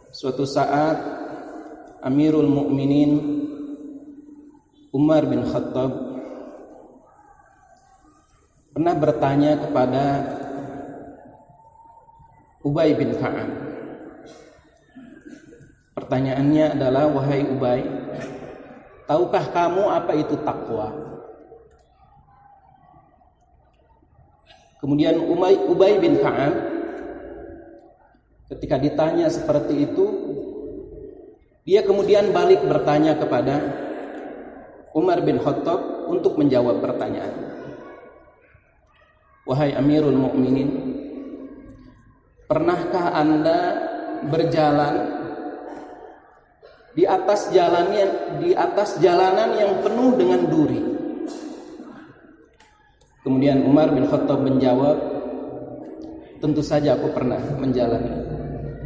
Suatu saat Amirul Mukminin Umar bin Khattab pernah bertanya kepada Ubay bin Ka'ab. Pertanyaannya adalah, wahai Ubay, tahukah kamu apa itu takwa? Kemudian Ubay bin Ka'ab ketika ditanya seperti itu, dia kemudian balik bertanya kepada Umar bin Khattab untuk menjawab pertanyaan. Wahai Amirul Mukminin, pernahkah Anda berjalan di atas jalanan yang penuh dengan duri? Kemudian Umar bin Khattab menjawab, tentu saja aku pernah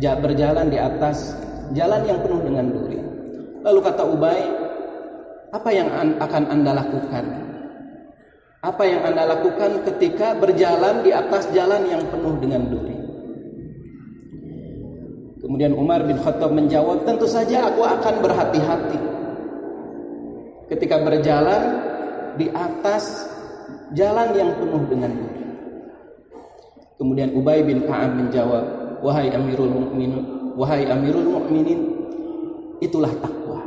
berjalan di atas jalan yang penuh dengan duri. Lalu kata Ubay, apa yang akan Anda lakukan? Apa yang Anda lakukan ketika berjalan di atas jalan yang penuh dengan duri? Kemudian Umar bin Khattab menjawab, tentu saja aku akan berhati-hati ketika berjalan di atas jalan yang penuh dengan duri. Kemudian Ubay bin Ka'ab menjawab, wahai Amirul Mukminin, itulah takwa.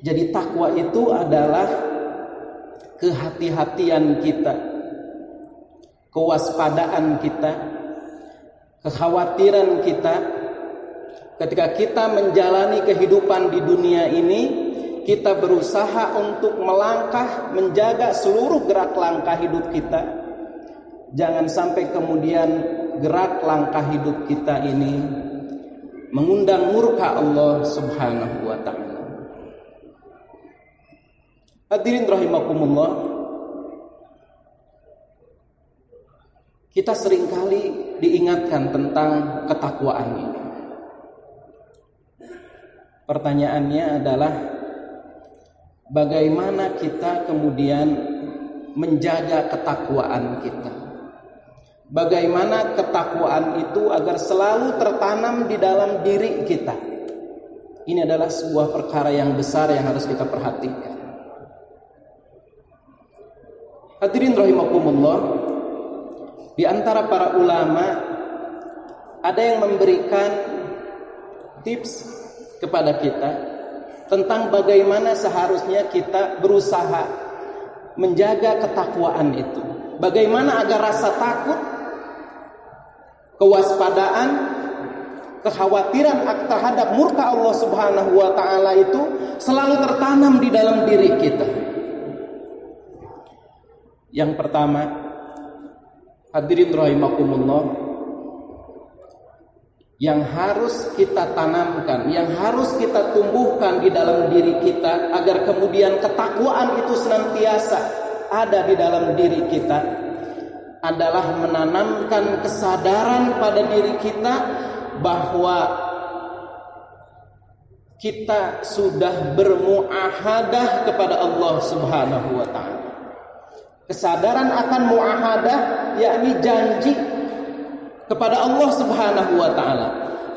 Jadi takwa itu adalah kehati-hatian kita, kewaspadaan kita, kekhawatiran kita ketika kita menjalani kehidupan di dunia ini. Kita berusaha untuk melangkah, menjaga seluruh gerak langkah hidup kita. Jangan sampai kemudian gerak langkah hidup kita ini mengundang murka Allah Subhanahu wa ta'ala. Hadirin rahimakumullah, kita seringkali diingatkan tentang ketakwaan ini. Pertanyaannya adalah, bagaimana kita kemudian menjaga ketakwaan kita? Bagaimana ketakwaan itu agar selalu tertanam di dalam diri kita? Ini adalah sebuah perkara yang besar yang harus kita perhatikan. Hadirin rahimakumullah, di antara para ulama ada yang memberikan tips kepada kita tentang bagaimana seharusnya kita berusaha menjaga ketakwaan itu. Bagaimana agar rasa takut, kewaspadaan, kekhawatiran terhadap murka Allah Subhanahu wa ta'ala itu selalu tertanam di dalam diri kita. Yang pertama, hadirin rahimakumullah, yang harus kita tanamkan, yang harus kita tumbuhkan di dalam diri kita agar kemudian ketakwaan itu senantiasa ada di dalam diri kita adalah menanamkan kesadaran pada diri kita bahwa kita sudah bermuahadah kepada Allah Subhanahu wa ta'ala. Kesadaran akan muahadah, yakni janji kepada Allah Subhanahu wa ta'ala.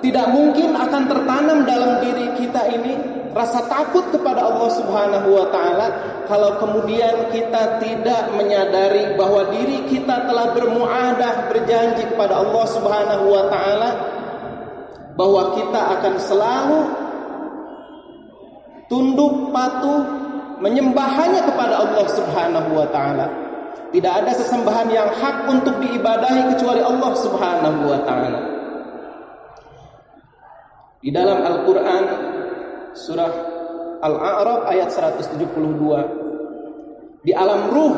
Tidak mungkin akan tertanam dalam diri kita ini rasa takut kepada Allah Subhanahu wa ta'ala kalau kemudian kita tidak menyadari bahwa diri kita telah bermuahadah, berjanji kepada Allah Subhanahu wa ta'ala bahwa kita akan selalu tunduk patuh menyembah hanya kepada Allah Subhanahu wa ta'ala. Tidak ada sesembahan yang hak untuk diibadahi kecuali Allah Subhanahu wa ta'ala. Di dalam Al-Quran surah Al-A'raf ayat 172, di alam ruh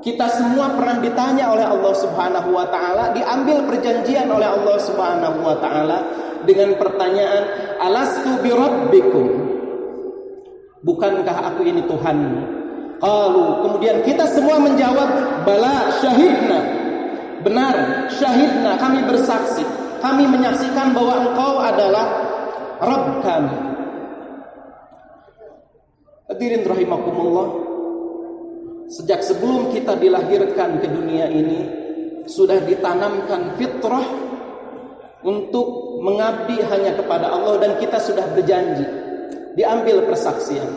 kita semua pernah ditanya oleh Allah Subhanahu wa ta'ala, diambil perjanjian oleh Allah Subhanahu wa ta'ala dengan pertanyaan, alastu birabbikum, bukankah aku ini Tuhanmu? Qalu, kemudian kita semua menjawab, bala syahidna, benar, syahidna, kami bersaksi, kami menyaksikan bahwa engkau adalah Rabb kami. Hadirin rahimakumullah, sejak sebelum kita dilahirkan ke dunia ini, sudah ditanamkan fitrah untuk mengabdi hanya kepada Allah, dan kita sudah berjanji, diambil persaksian.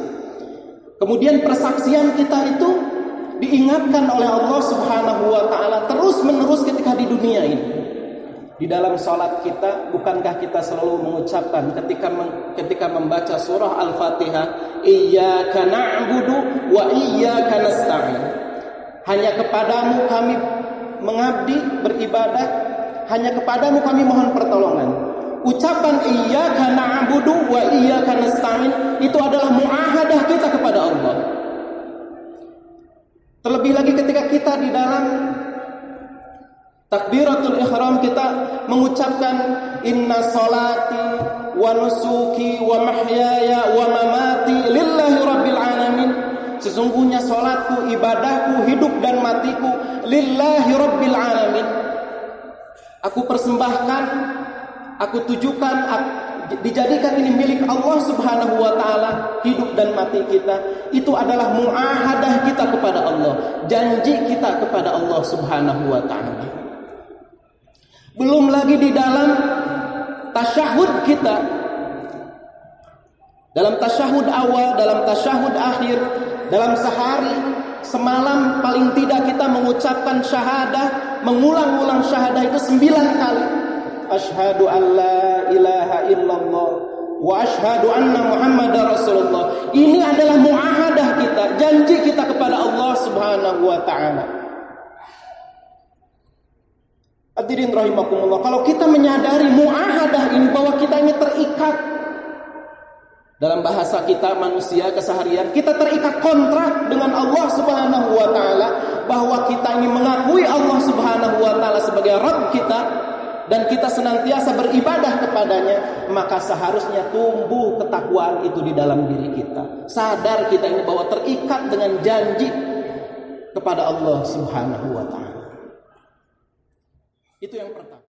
Kemudian persaksian kita itu diingatkan oleh Allah Subhanahu wa taala terus-menerus ketika di dunia ini. Di dalam salat kita, bukankah kita selalu mengucapkan ketika membaca surah Al-Fatihah, iyyaka na'budu wa iyyaka nasta'in. Hanya kepadamu kami mengabdi, beribadah, hanya kepadamu kami mohon pertolongan. Ucapan iyyaka na'budu wa iyyaka nasta'in itu adalah muahadah kita kepada Allah. Terlebih lagi ketika kita di dalam takbiratul ihram kita mengucapkan inna salati wa nusuki wa mahyaya wa mamati lillahi rabbil alamin. Sesungguhnya salatku, ibadahku, hidup dan matiku lillahi rabbil alamin. Aku persembahkan, aku tujukan, dijadikan ini milik Allah Subhanahu wa taala, hidup dan mati kita. Itu adalah muahadah kita kepada Allah, janji kita kepada Allah Subhanahu wa taala. Belum lagi di dalam tasyahud kita, dalam tasyahud awal, dalam tasyahud akhir, dalam sehari, semalam paling tidak kita mengucapkan syahadah, mengulang-ulang syahadah itu 9 kali. Asyhadu an la ilaha illallah wa asyhadu anna Muhammadar Rasulullah. Ini adalah muahadah kita, janji kita kepada Allah Subhanahu wa taala. Hadirin rahimakumullah, kalau kita menyadari muahadah ini bahwa kita ini terikat, dalam bahasa kita manusia keseharian, kita terikat kontrak dengan Allah Subhanahu wa taala, bahwa kita ini mengakui Allah Subhanahu wa taala sebagai Rabb kita dan kita senantiasa beribadah kepadanya, maka seharusnya tumbuh ketakwaan itu di dalam diri kita. Sadar kita ini bahwa terikat dengan janji kepada Allah Subhanahu wa taala. Itu yang pertama.